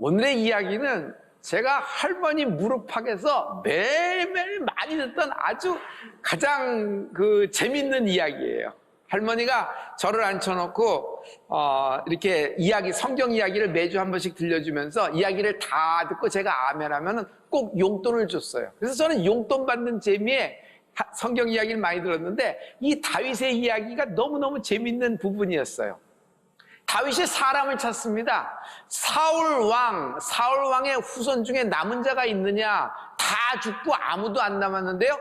오늘의 이야기는 제가 할머니 무릎팍에서 매일매일 많이 듣던 아주 가장 재밌는 이야기예요. 할머니가 저를 앉혀놓고 이렇게 성경 이야기를 매주 한 번씩 들려주면서 이야기를 다 듣고 제가 아멘하면은 꼭 용돈을 줬어요. 그래서 저는 용돈 받는 재미에 성경 이야기를 많이 들었는데 이 다윗의 이야기가 너무너무 재밌는 부분이었어요. 다윗이 사람을 찾습니다. 사울왕의 후손 중에 남은 자가 있느냐? 다 죽고 아무도 안 남았는데요.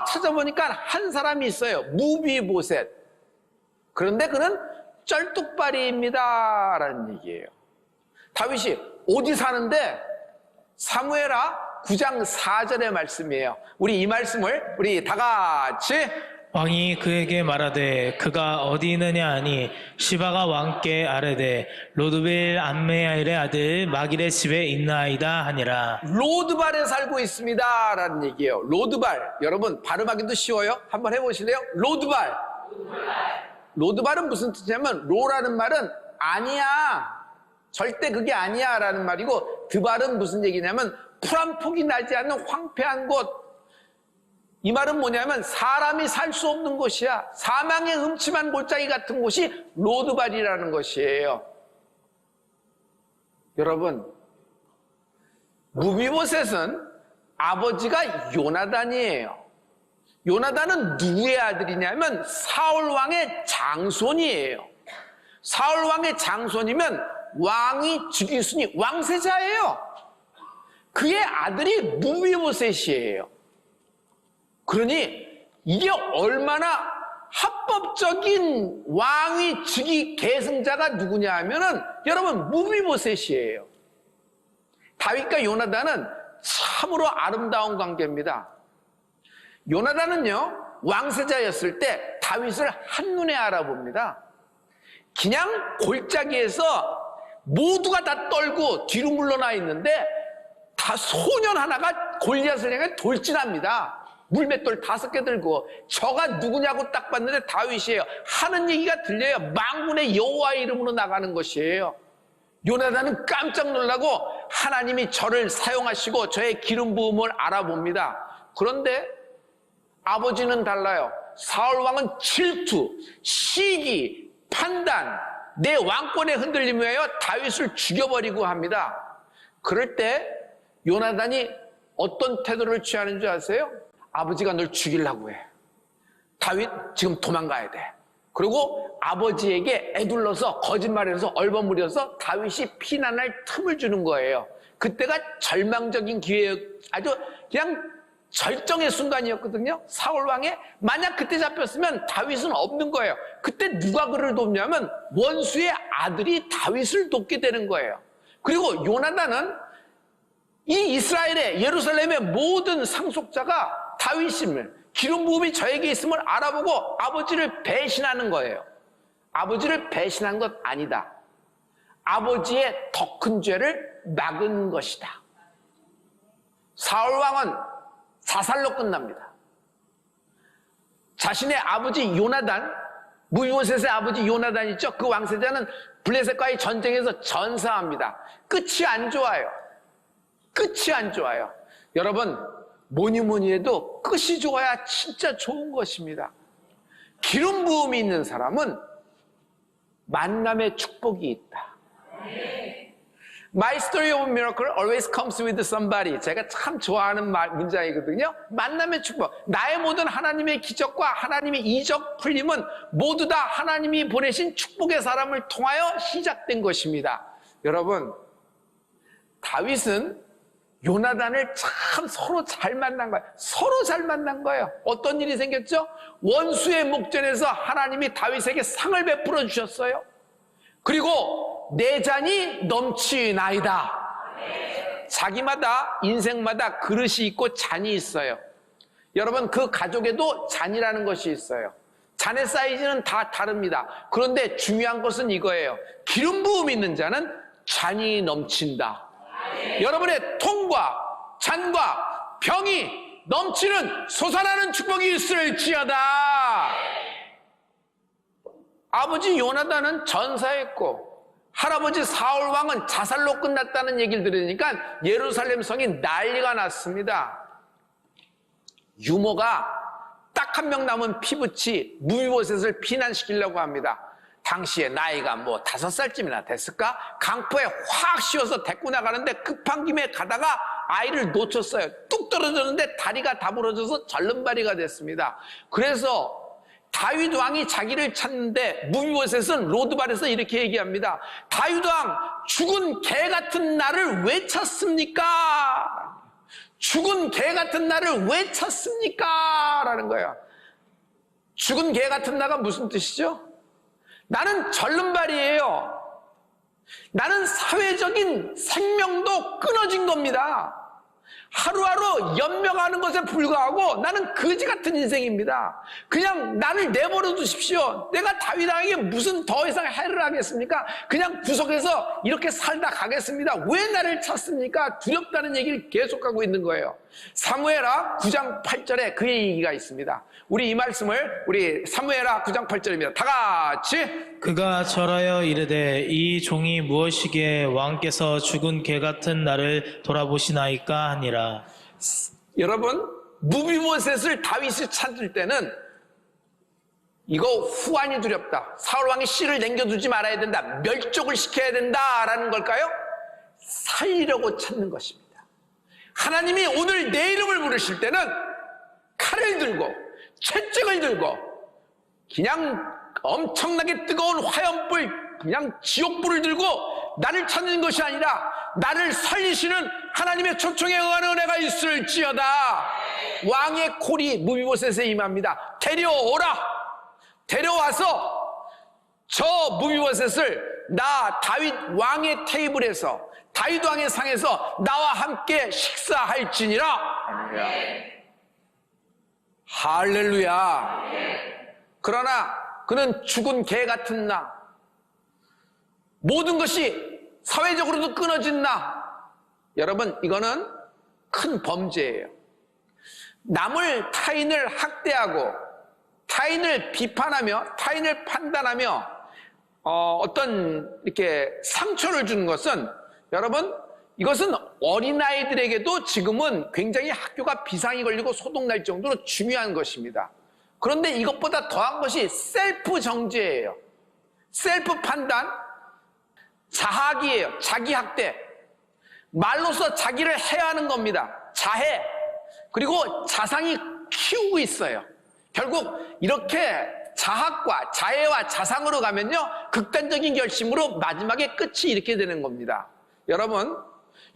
찾아보니까 한 사람이 있어요. 무비보셋. 그런데 그는 쩔뚝발이입니다 라는 얘기예요. 다윗이 어디 사는데? 사무엘하 9장 4절의 말씀이에요. 우리 이 말씀을 우리 다 같이. 왕이 그에게 말하되 그가 어디 있느냐 하니 시바가 왕께 아뢰되 로드벨 암메야일의 아들 마길의 집에 있나이다 하니라. 로드발에 살고 있습니다 라는 얘기예요. 로드발, 여러분 발음하기도 쉬워요. 한번 해보실래요? 로드발. 로드발은 무슨 뜻이냐면, 로라는 말은 아니야, 절대 그게 아니야 라는 말이고, 드발은 무슨 얘기냐면 풀 한 폭이 나지 않는 황폐한 곳. 이 말은 뭐냐면 사람이 살 수 없는 곳이야. 사망의 음침한 골짜기 같은 곳이 로드발이라는 것이에요. 여러분, 무비보셋은 아버지가 요나단이에요. 요나단은 누구의 아들이냐면 사울왕의 장손이에요. 사울왕의 장손이면 왕이 즉위순위, 왕세자예요. 그의 아들이 무비보셋이에요. 그러니 이게 얼마나 합법적인 왕위 즉위 계승자가 누구냐 하면은 여러분 무비보셋이에요. 다윗과 요나단은 참으로 아름다운 관계입니다. 요나단은요, 왕세자였을 때 다윗을 한눈에 알아봅니다. 그냥 골짜기에서 모두가 다 떨고 뒤로 물러나 있는데 다 소년 하나가 골리앗을 향해 돌진합니다. 물맷돌 5개 들고. 저가 누구냐고 딱 봤는데 다윗이에요. 하는 얘기가 들려요. 만군의 여호와의 이름으로 나가는 것이에요. 요나단은 깜짝 놀라고 하나님이 저를 사용하시고 저의 기름 부음을 알아봅니다. 그런데 아버지는 달라요. 사울왕은 질투, 시기, 판단, 내 왕권의 흔들림에 의하여 다윗을 죽여버리고 합니다. 그럴 때 요나단이 어떤 태도를 취하는 줄 아세요? 아버지가 널 죽이려고 해. 다윗 지금 도망가야 돼. 그리고 아버지에게 애둘러서 거짓말해서 얼버무려서 다윗이 피난할 틈을 주는 거예요. 그때가 절망적인 기회, 아주 그냥 절정의 순간이었거든요. 사울왕의 만약 그때 잡혔으면 다윗은 없는 거예요. 그때 누가 그를 돕냐면 원수의 아들이 다윗을 돕게 되는 거예요. 그리고 요나단은 이 이스라엘의 예루살렘의 모든 상속자가 다윗임을, 기름 부음이 저에게 있음을 알아보고 아버지를 배신하는 거예요. 아버지를 배신한 것 아니다. 아버지의 더 큰 죄를 막은 것이다. 사울왕은 자살로 끝납니다. 자신의 아버지 요나단, 무비보셋의 아버지 요나단 있죠? 그 왕세자는 블레셋과의 전쟁에서 전사합니다. 끝이 안 좋아요. 끝이 안 좋아요. 여러분, 뭐니 해도 끝이 좋아야 진짜 좋은 것입니다. 기름 부음이 있는 사람은 만남의 축복이 있다. My story of miracle always comes with somebody. 제가 참 좋아하는 문장이거든요. 만남의 축복. 나의 모든 하나님의 기적과 하나님의 이적 풀림은 모두 다 하나님이 보내신 축복의 사람을 통하여 시작된 것입니다. 여러분, 다윗은 요나단을 참 서로 잘 만난 거예요. 서로 잘 만난 거예요. 어떤 일이 생겼죠? 원수의 목전에서 하나님이 다윗에게 상을 베풀어 주셨어요. 그리고 내 잔이 넘치나이다. 자기마다 인생마다 그릇이 있고 잔이 있어요. 여러분, 그 가족에도 잔이라는 것이 있어요. 잔의 사이즈는 다 다릅니다. 그런데 중요한 것은 이거예요. 기름 부음 있는 자는 잔이 넘친다. 여러분의 통과 잔과 병이 넘치는 솟아나는 축복이 있을지어다. 아버지 요나단은 전사했고 할아버지 사울 왕은 자살로 끝났다는 얘기를 들으니까 예루살렘 성이 난리가 났습니다. 유모가 딱 한 명 남은 피부치 무비보셋을 피난시키려고 합니다. 당시에 나이가 뭐 5살쯤이나 됐을까? 강포에 확 씌워서 데리고 나가는데 급한 김에 가다가 아이를 놓쳤어요. 뚝 떨어졌는데 다리가 다 부러져서 절름발이가 됐습니다. 그래서 다윗 왕이 자기를 찾는데 무비보셋은 로드발에서 이렇게 얘기합니다. 다윗 왕, 죽은 개 같은 나를 왜 찾습니까? 죽은 개 같은 나를 왜 찾습니까? 라는 거예요. 죽은 개 같은 나가 무슨 뜻이죠? 나는 절름발이에요. 나는 사회적인 생명도 끊어진 겁니다. 하루하루 연명하는 것에 불과하고 나는 거지 같은 인생입니다. 그냥 나를 내버려 두십시오. 내가 다윗 왕에게 무슨 더 이상 해를 하겠습니까? 그냥 구석에서 이렇게 살다 가겠습니다. 왜 나를 찾습니까? 두렵다는 얘기를 계속하고 있는 거예요. 사무엘하 9장 8절에 그의 얘기가 있습니다. 우리 이 말씀을 우리 사무엘하 9장 8절입니다. 다 같이. 그가 절하여 이르되 이 종이 무엇이기에 왕께서 죽은 개 같은 나를 돌아보시나이까 하니라. 여러분, 무비보셋을 다윗이 찾을 때는 이거 후환이 두렵다. 사울왕이 씨를 남겨두지 말아야 된다. 멸족을 시켜야 된다라는 걸까요? 살리려고 찾는 것입니다. 하나님이 오늘 내 이름을 부르실 때는 칼을 들고 채찍을 들고 그냥 엄청나게 뜨거운 화염불, 그냥 지옥불을 들고 나를 찾는 것이 아니라 나를 살리시는 하나님의 초청에 응하는 은혜가 있을지어다. 왕의 콜이 무비보셋에 임합니다. 데려오라. 데려와서 저 무비보셋을 나 다윗 왕의 테이블에서, 다윗 왕의 상에서 나와 함께 식사할지니라. 할렐루야. 그러나 그는 죽은 개 같은 나, 모든 것이 사회적으로도 끊어진 나. 여러분, 이거는 큰 범죄예요. 남을, 타인을 학대하고 타인을 비판하며 타인을 판단하며 어떤 이렇게 상처를 주는 것은, 여러분, 이것은 어린아이들에게도 지금은 굉장히 학교가 비상이 걸리고 소동날 정도로 중요한 것입니다. 그런데 이것보다 더한 것이 셀프 정죄예요. 셀프 판단, 자학이에요. 자기 학대. 말로써 자기를 해하는 겁니다. 자해. 그리고 자상이 키우고 있어요. 결국 이렇게 자학과 자해와 자상으로 가면요, 극단적인 결심으로 마지막에 끝이 이렇게 되는 겁니다. 여러분,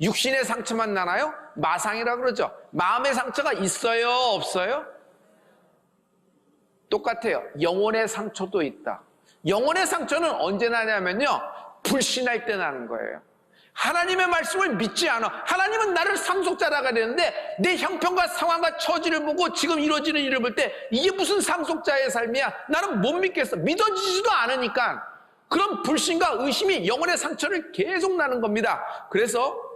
육신의 상처만 나나요? 마상이라고 그러죠. 마음의 상처가 있어요, 없어요? 똑같아요. 영혼의 상처도 있다. 영혼의 상처는 언제 나냐면요, 불신할 때 나는 거예요. 하나님의 말씀을 믿지 않아. 하나님은 나를 상속자라고 되는데 내 형편과 상황과 처지를 보고 지금 이루어지는 일을 볼 때 이게 무슨 상속자의 삶이야? 나는 못 믿겠어. 믿어지지도 않으니까. 그런 불신과 의심이 영혼의 상처를 계속 나는 겁니다. 그래서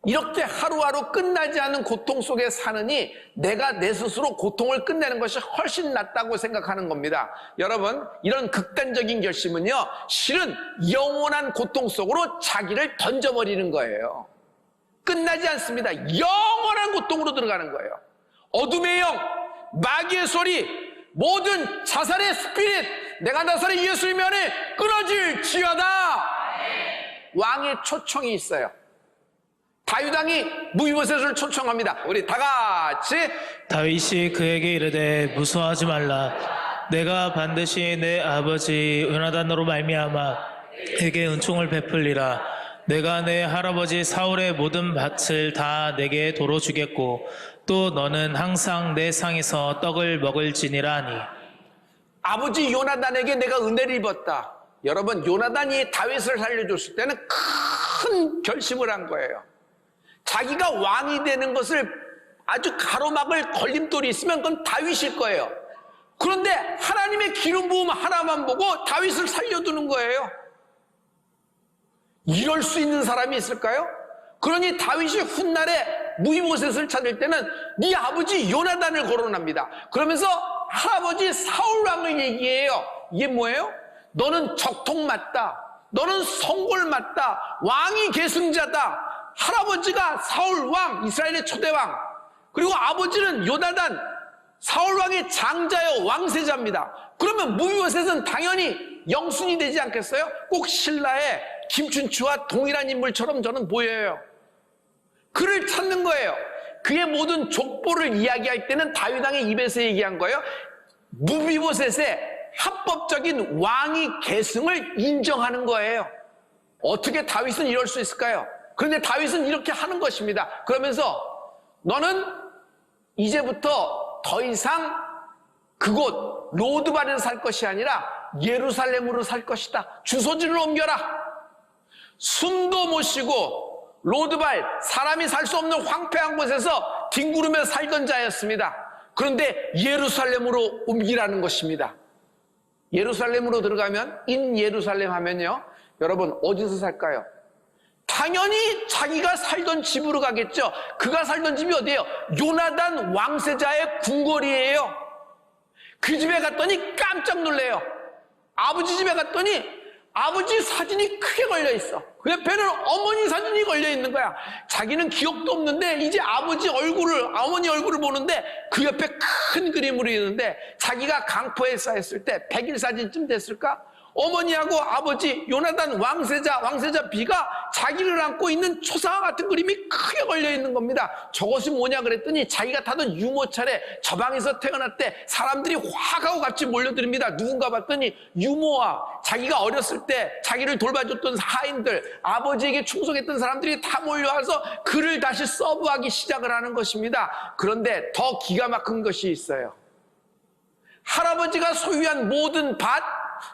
이렇게 하루하루 끝나지 않는 고통 속에 사느니 내가 내 스스로 고통을 끝내는 것이 훨씬 낫다고 생각하는 겁니다. 여러분, 이런 극단적인 결심은요, 실은 영원한 고통 속으로 자기를 던져버리는 거예요. 끝나지 않습니다. 영원한 고통으로 들어가는 거예요. 어둠의 영, 마귀의 소리, 모든 자살의 스피릿, 내가 나사렛 예수님의 안에 끊어질지어다. 왕의 초청이 있어요. 다윗 왕이 무비보셋을 초청합니다. 우리 다 같이. 다윗이 그에게 이르되 무서워하지 말라. 내가 반드시 내 아버지 요나단으로 말미암아 에게 은총을 베풀리라. 내가 내 할아버지 사울의 모든 밭을 다 내게 도로 주겠고 또 너는 항상 내 상에서 떡을 먹을지니라 하니. 아버지 요나단에게 내가 은혜를 입었다. 여러분, 요나단이 다윗을 살려줬을 때는 큰 결심을 한 거예요. 자기가 왕이 되는 것을 아주 가로막을 걸림돌이 있으면 그건 다윗일 거예요. 그런데 하나님의 기름 부음 하나만 보고 다윗을 살려두는 거예요. 이럴 수 있는 사람이 있을까요? 그러니 다윗이 훗날에 무비보셋을 찾을 때는 네 아버지 요나단을 거론합니다. 그러면서 할아버지 사울 왕을 얘기해요. 이게 뭐예요? 너는 적통 맞다. 너는 성골 맞다. 왕이 계승자다. 할아버지가 사울 왕, 이스라엘의 초대 왕. 그리고 아버지는 요나단, 사울 왕의 장자여 왕세자입니다. 그러면 무비보셋은 당연히 영순이 되지 않겠어요? 꼭 신라의 김춘추와 동일한 인물처럼 저는 보여요. 그를 찾는 거예요. 그의 모든 족보를 이야기할 때는 다윗 왕의 입에서 얘기한 거예요. 무비보셋의 합법적인 왕위 계승을 인정하는 거예요. 어떻게 다윗은 이럴 수 있을까요? 그런데 다윗은 이렇게 하는 것입니다. 그러면서 너는 이제부터 더 이상 그곳 로드발에서 살 것이 아니라 예루살렘으로 살 것이다. 주소지를 옮겨라. 숨도 못 쉬고 로드발, 사람이 살 수 없는 황폐한 곳에서 뒹구르며 살던 자였습니다. 그런데 예루살렘으로 옮기라는 것입니다. 예루살렘으로 들어가면 예루살렘 하면요, 여러분 어디서 살까요? 당연히 자기가 살던 집으로 가겠죠. 그가 살던 집이 어디예요? 요나단 왕세자의 궁궐이에요. 그 집에 갔더니 깜짝 놀래요. 아버지 집에 갔더니 아버지 사진이 크게 걸려 있어. 그 옆에는 어머니 사진이 걸려 있는 거야. 자기는 기억도 없는데 이제 어머니 얼굴을 보는데 그 옆에 큰 그림으로 있는데, 자기가 강포에 쌓였을 때 100일 사진쯤 됐을까? 어머니하고 아버지 요나단 왕세자 비가 자기를 안고 있는 초상화 같은 그림이 크게 걸려 있는 겁니다. 저것이 뭐냐 그랬더니 자기가 타던 유모차에 저 방에서 태어났대. 사람들이 확 하고 같이 몰려듭니다. 누군가 봤더니 유모와 자기가 어렸을 때 자기를 돌봐줬던 하인들, 아버지에게 충성했던 사람들이 다 몰려와서 글을 다시 서브하기 시작을 하는 것입니다. 그런데 더 기가 막힌 것이 있어요. 할아버지가 소유한 모든 밭,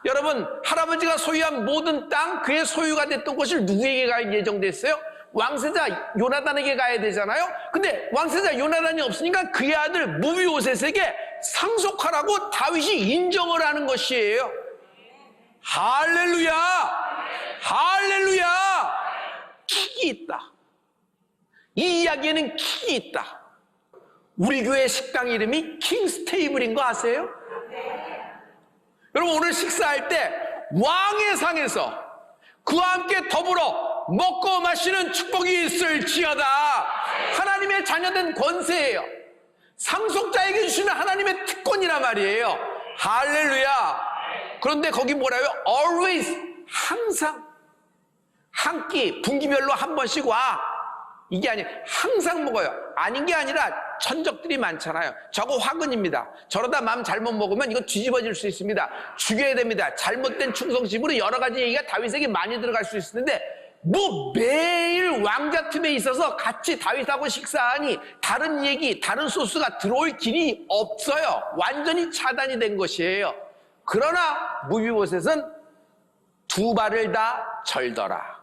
여러분, 할아버지가 소유한 모든 땅, 그의 소유가 됐던 것을 누구에게 갈 예정됐어요? 왕세자 요나단에게 가야 되잖아요. 근데 왕세자 요나단이 없으니까 그의 아들 무비보셋에게 상속하라고 다윗이 인정을 하는 것이에요. 할렐루야! 할렐루야! 킥이 있다. 이 이야기에는 킥이 있다. 우리 교회 식당 이름이 킹스테이블인 거 아세요? 여러분, 오늘 식사할 때 왕의 상에서 그와 함께 더불어 먹고 마시는 축복이 있을지어다. 하나님의 자녀된 권세예요. 상속자에게 주시는 하나님의 특권이란 말이에요. 할렐루야. 그런데 거기 뭐라고요? always, 항상. 한 끼, 분기별로 한 번씩 와. 이게 아니에요. 항상 먹어요. 아닌 게 아니라 천적들이 많잖아요. 저거 화근입니다. 저러다 마음 잘못 먹으면 이거 뒤집어질 수 있습니다. 죽여야 됩니다. 잘못된 충성심으로 여러 가지 얘기가 다윗에게 많이 들어갈 수 있었는데, 뭐 매일 왕자 틈에 있어서 같이 다윗하고 식사하니 다른 얘기, 다른 소스가 들어올 길이 없어요. 완전히 차단이 된 것이에요. 그러나 무비보셋은 두 발을 다 절더라.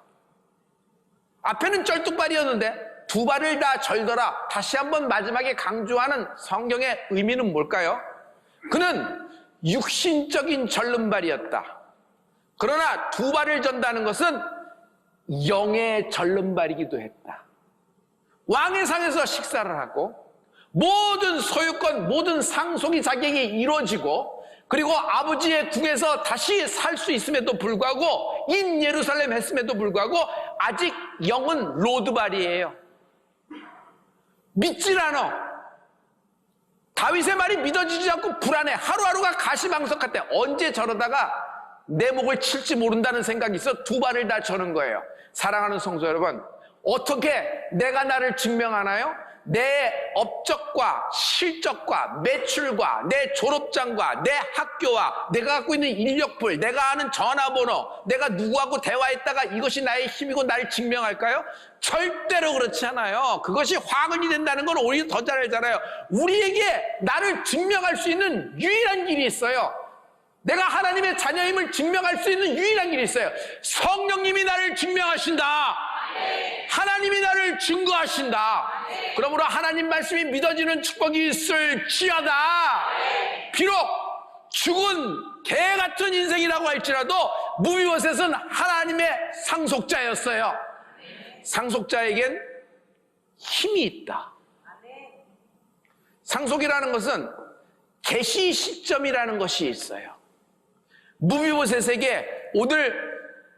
앞에는 쩔뚝발이었는데 두 발을 다 절더라. 다시 한번 마지막에 강조하는 성경의 의미는 뭘까요? 그는 육신적인 절름발이었다. 그러나 두 발을 전다는 것은 영의 절름발이기도 했다. 왕의 상에서 식사를 하고 모든 소유권, 모든 상속이 자기에게 이루어지고, 그리고 아버지의 궁에서 다시 살 수 있음에도 불구하고, 예루살렘 했음에도 불구하고 아직 영은 로드발이에요. 믿질 않아. 다윗의 말이 믿어지지 않고 불안해. 하루하루가 가시방석 같아. 언제 저러다가 내 목을 칠지 모른다는 생각이 있어 두 발을 다 저는 거예요. 사랑하는 성도 여러분, 어떻게 내가 나를 증명하나요? 내 업적과 실적과 매출과 내 졸업장과 내 학교와 내가 갖고 있는 인력풀, 내가 아는 전화번호, 내가 누구하고 대화했다가 이것이 나의 힘이고 나를 증명할까요? 절대로 그렇지 않아요. 그것이 화근이 된다는 건 오히려 더 잘 알잖아요. 우리에게 나를 증명할 수 있는 유일한 길이 있어요. 내가 하나님의 자녀임을 증명할 수 있는 유일한 길이 있어요. 성령님이 나를 증명하신다. 하나님이 나를 증거하신다. 그러므로 하나님 말씀이 믿어지는 축복이 있을지어다. 비록 죽은 개 같은 인생이라고 할지라도 무비보셋은 하나님의 상속자였어요. 상속자에겐 힘이 있다. 상속이라는 것은 계시 시점이라는 것이 있어요. 무비보셋에게 오늘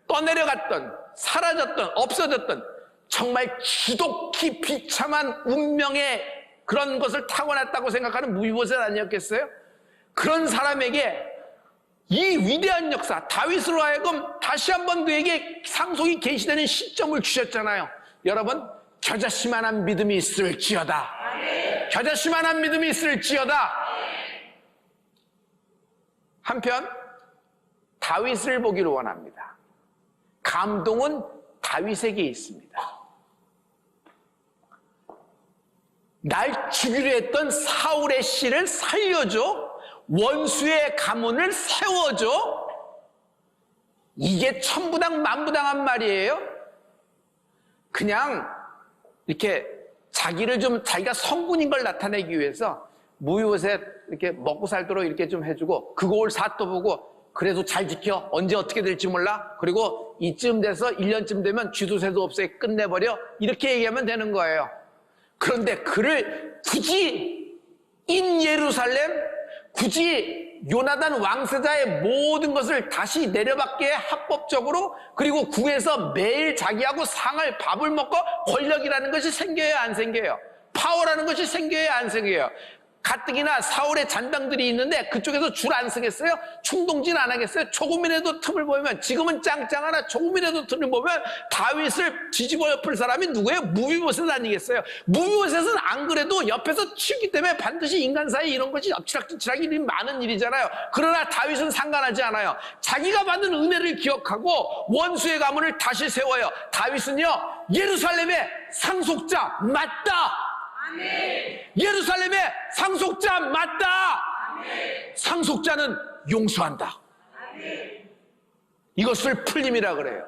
떠내려갔던, 사라졌던, 없어졌던 정말 지독히 비참한 운명의 그런 것을 타고났다고 생각하는 무비보셋 아니었겠어요? 그런 사람에게 이 위대한 역사, 다윗으로 하여금 다시 한번 그에게 상속이 계시되는 시점을 주셨잖아요. 여러분, 겨자씨만한 믿음이 있을지어다. 겨자씨만한 믿음이 있을지어다. 한편 다윗을 보기를 원합니다. 감동은 다윗에게 있습니다. 날 죽이려 했던 사울의 씨를 살려줘. 원수의 가문을 세워줘. 이게 천부당 만부당한 말이에요. 그냥 이렇게 자기가 성군인 걸 나타내기 위해서 무비보셋 이렇게 먹고 살도록 이렇게 좀 해주고 그거 올 사또 보고 그래도 잘 지켜. 언제 어떻게 될지 몰라. 그리고 이쯤 돼서 1년쯤 되면 쥐도새도 없애 끝내버려. 이렇게 얘기하면 되는 거예요. 그런데 그를 굳이 예루살렘, 굳이 요나단 왕세자의 모든 것을 다시 내려받게 합법적으로, 그리고 국에서 매일 자기하고 상을 밥을 먹고 권력이라는 것이 생겨야 안 생겨요? 파워라는 것이 생겨야 안 생겨요? 가뜩이나 사울의 잔당들이 있는데 그쪽에서 줄 안 서겠어요? 충동질 안 하겠어요? 조금이라도 틈을 보면, 지금은 짱짱하나 조금이라도 틈을 보면 다윗을 뒤집어 엎을 사람이 누구예요? 무비보셋 아니겠어요? 무비보셋은 안 그래도 옆에서 치우기 때문에 반드시 인간 사이 이런 것이 엎치락뒤치락 일이 많은 일이잖아요. 그러나 다윗은 상관하지 않아요. 자기가 받은 은혜를 기억하고 원수의 가문을 다시 세워요. 다윗은요, 예루살렘의 상속자 맞다. 예루살렘의 상속자 맞다. 상속자는 용서한다. 이것을 풀림이라 그래요.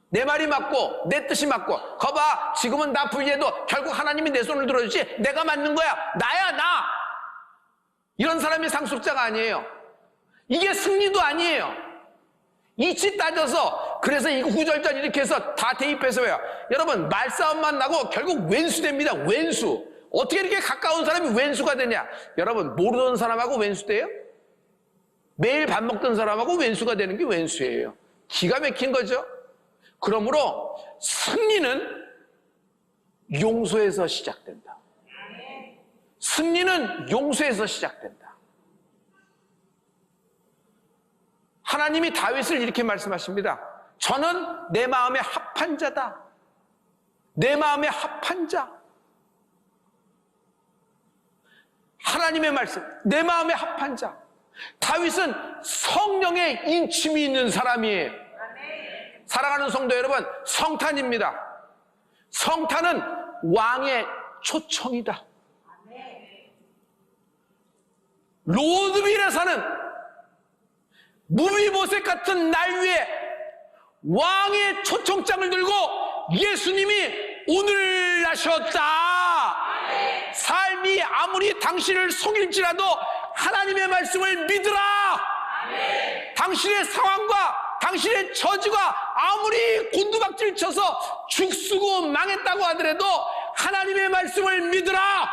내 말이 맞고 내 뜻이 맞고, 거봐 지금은 나 불리해도 결국 하나님이 내 손을 들어주지, 내가 맞는 거야, 나야 나. 이런 사람이 상속자가 아니에요. 이게 승리도 아니에요. 이치 따져서, 그래서 이거 구절절 이렇게 해서 다 대입해서 왜요? 여러분, 말싸움만 나고 결국 왼수 됩니다. 왼수. 어떻게 이렇게 가까운 사람이 왼수가 되냐? 여러분, 모르던 사람하고 왼수 돼요? 매일 밥 먹던 사람하고 왼수가 되는 게 왼수예요. 기가 막힌 거죠. 그러므로 승리는 용서에서 시작된다. 승리는 용서에서 시작된다. 하나님이 다윗을 이렇게 말씀하십니다. 저는 내 마음에 합한 자다. 내 마음에 합한 자. 하나님의 말씀, 내 마음에 합한 자. 다윗은 성령의 인침이 있는 사람이에요. 사랑하는 성도 여러분, 성탄입니다. 성탄은 왕의 초청이다. 로드빌에서는 무비보셋 같은 날 위에 왕의 초청장을 들고 예수님이 오늘 나셨다. 삶이 아무리 당신을 속일지라도 하나님의 말씀을 믿으라. 당신의 상황과 당신의 처지가 아무리 곤두박질 쳐서 죽쓰고 망했다고 하더라도 하나님의 말씀을 믿으라.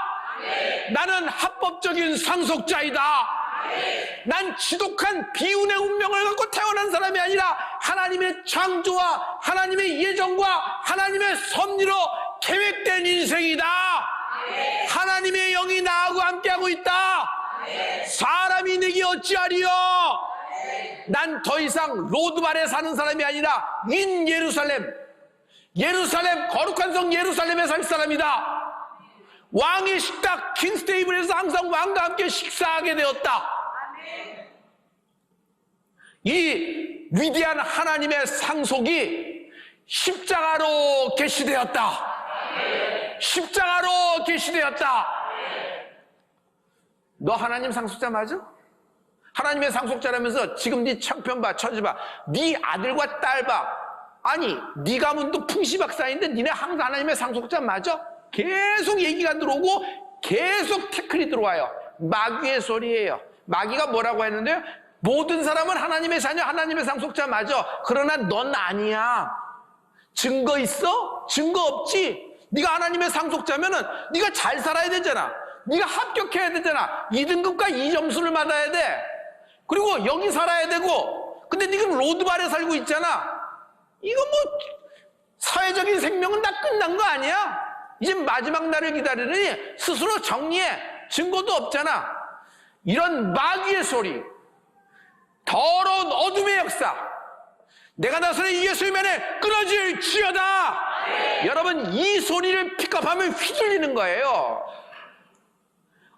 나는 합법적인 상속자이다. 난 지독한 비운의 운명을 갖고 태어난 사람이 아니라 하나님의 창조와 하나님의 예정과 하나님의 섭리로 계획된 인생이다. 하나님의 영이 나하고 함께하고 있다. 사람이 내게 어찌하리요? 난 더 이상 로드발에 사는 사람이 아니라 인 예루살렘, 거룩한 성 예루살렘에 살 사람이다. 왕의 식탁 킹스 테이블에서 항상 왕과 함께 식사하게 되었다. 이 위대한 하나님의 상속이 십자가로 계시되었다. 십자가로 계시되었다. 너 하나님 상속자 맞아? 하나님의 상속자라면서 지금 네 형편 봐, 처지 봐, 네 아들과 딸 봐. 아니, 네 가문도 풍시박사인데 니네 항상 하나님의 상속자 맞아? 계속 얘기가 들어오고 계속 태클이 들어와요. 마귀의 소리예요. 마귀가 뭐라고 했는데요? 모든 사람은 하나님의 자녀, 하나님의 상속자 맞아. 그러나 넌 아니야. 증거 있어? 증거 없지. 네가 하나님의 상속자면은 네가 잘 살아야 되잖아. 네가 합격해야 되잖아. 2등급과 2점수를 받아야 돼. 그리고 여기 살아야 되고, 근데 지금 로드발에 살고 있잖아. 이거 뭐 사회적인 생명은 다 끝난 거 아니야? 이제 마지막 날을 기다리느니 스스로 정리해. 증거도 없잖아. 이런 마귀의 소리, 더러운 어둠의 역사, 내가 나서는 예수의 면에 끊어질 지어다. 여러분, 이 소리를 픽업하면 휘둘리는 거예요.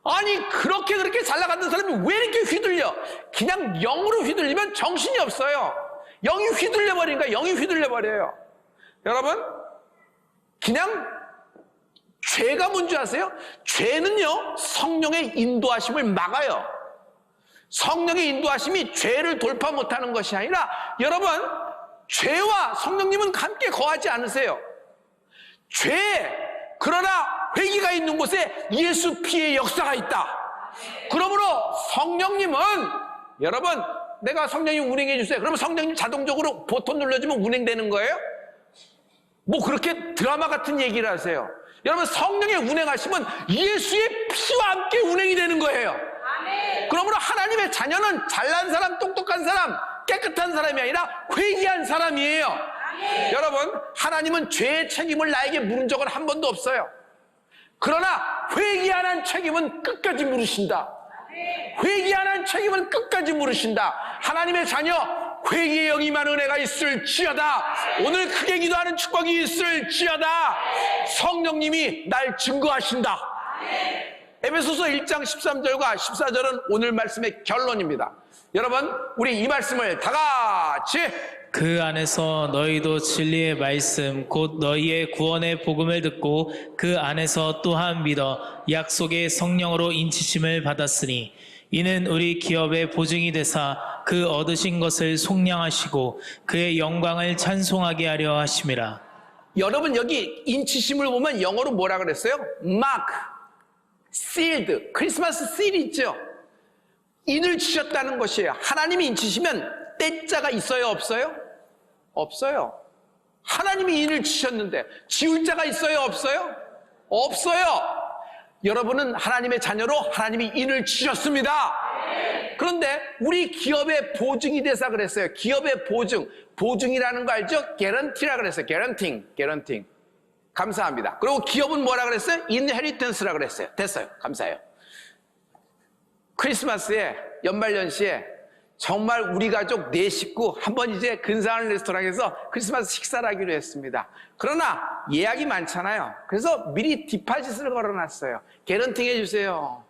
아니, 그렇게 잘 나가는 사람이 왜 이렇게 휘둘려? 그냥 영으로 휘둘리면 정신이 없어요. 영이 휘둘려 버리니까 영이 휘둘려 버려요. 여러분, 그냥 죄가 뭔지 아세요? 죄는요, 성령의 인도하심을 막아요. 성령의 인도하심이 죄를 돌파 못하는 것이 아니라, 여러분, 죄와 성령님은 함께 거하지 않으세요. 그러나 회개가 있는 곳에 예수 피의 역사가 있다. 그러므로 성령님은, 여러분, 내가 성령님 운행해 주세요. 그러면 성령님 자동적으로 버튼 눌러주면 운행되는 거예요? 뭐 그렇게 드라마 같은 얘기를 하세요. 여러분, 성령의 운행하심은 예수의 피와 함께 운행이 되는 거예요. 그러므로 하나님의 자녀는 잘난 사람, 똑똑한 사람, 깨끗한 사람이 아니라 회개한 사람이에요. 여러분, 하나님은 죄의 책임을 나에게 물은 적은 한 번도 없어요. 그러나 회개하는 책임은 끝까지 물으신다. 회개하는 책임은 끝까지 물으신다. 하나님의 자녀, 회개의 영이 많은 은혜가 있을지어다. 오늘 크게 기도하는 축복이 있을지어다. 성령님이 날 증거하신다. 에베소서 1장 13절과 14절은 오늘 말씀의 결론입니다. 여러분, 우리 이 말씀을 다 같이, 그 안에서 너희도 진리의 말씀 곧 너희의 구원의 복음을 듣고 그 안에서 또한 믿어 약속의 성령으로 인치심을 받았으니 이는 우리 기업의 보증이 되사 그 얻으신 것을 속량하시고 그의 영광을 찬송하게 하려 하심이라. 여러분, 여기 인치심을 보면 영어로 뭐라 그랬어요? 마크, sealed, 크리스마스 씰 있죠? 인을 치셨다는 것이에요. 하나님이 인치시면 때자가 있어요, 없어요? 없어요. 하나님이 인을 치셨는데 지울 자가 있어요, 없어요? 없어요. 여러분은 하나님의 자녀로 하나님이 인을 치셨습니다. 그런데 우리 기업의 보증이 돼서 그랬어요. 기업의 보증이라는 거 알죠? 개런티라 그랬어요. 개런팅. 감사합니다. 그리고 기업은 뭐라 그랬어요? 인헤리턴스라 그랬어요. 됐어요. 감사해요. 크리스마스에, 연말연시에 정말 우리 가족 4 식구 한번 이제 근사한 레스토랑에서 크리스마스 식사를 하기로 했습니다. 그러나 예약이 많잖아요. 그래서 미리 디파짓을 걸어놨어요. 개런팅 해주세요.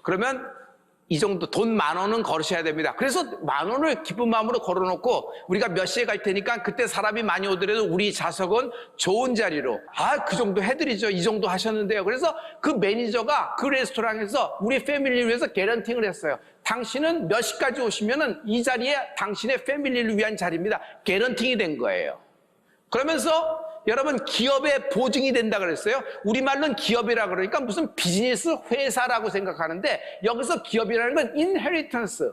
그러면 이 정도 돈 10,000원은 걸으셔야 됩니다. 그래서 10,000원을 기쁜 마음으로 걸어놓고 우리가 몇 시에 갈 테니까 그때 사람이 많이 오더라도 우리 좌석은 좋은 자리로, 그 정도 해드리죠. 이 정도 하셨는데요. 그래서 그 매니저가 그 레스토랑에서 우리 패밀리를 위해서 개런팅을 했어요. 당신은 몇 시까지 오시면은 이 자리에 당신의 패밀리를 위한 자리입니다. 개런팅이 된 거예요. 그러면서 여러분, 기업의 보증이 된다 그랬어요. 우리말로는 기업이라 그러니까 무슨 비즈니스 회사라고 생각하는데 여기서 기업이라는 건 inheritance.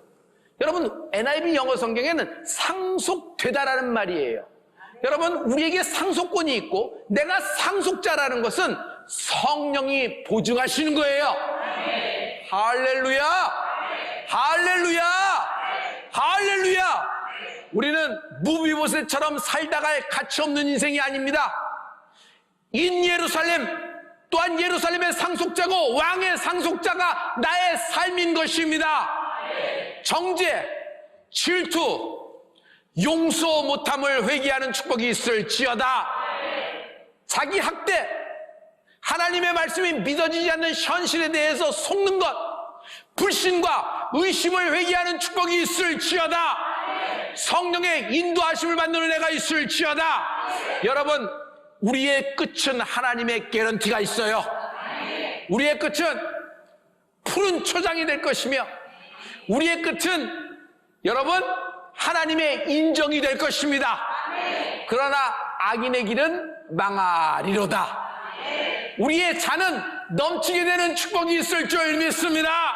여러분, NIV 영어 성경에는 상속되다라는 말이에요. 여러분, 우리에게 상속권이 있고 내가 상속자라는 것은 성령이 보증하시는 거예요. 할렐루야! 할렐루야! 할렐루야! 우리는 무비보셋처럼 살다가 할 가치 없는 인생이 아닙니다. 인 예루살렘, 또한 예루살렘의 상속자고 왕의 상속자가 나의 삶인 것입니다. 정죄, 질투, 용서 못함을 회개하는 축복이 있을지어다. 자기 학대, 하나님의 말씀이 믿어지지 않는 현실에 대해서 속는 것, 불신과 의심을 회개하는 축복이 있을지어다. 성령의 인도하심을 받는 은혜가 있을지어다. 여러분, 우리의 끝은 하나님의 개런티가 있어요. 우리의 끝은 푸른 초장이 될 것이며 우리의 끝은 여러분 하나님의 인정이 될 것입니다. 그러나 악인의 길은 망하리로다. 우리의 잔은 넘치게 되는 축복이 있을 줄 믿습니다.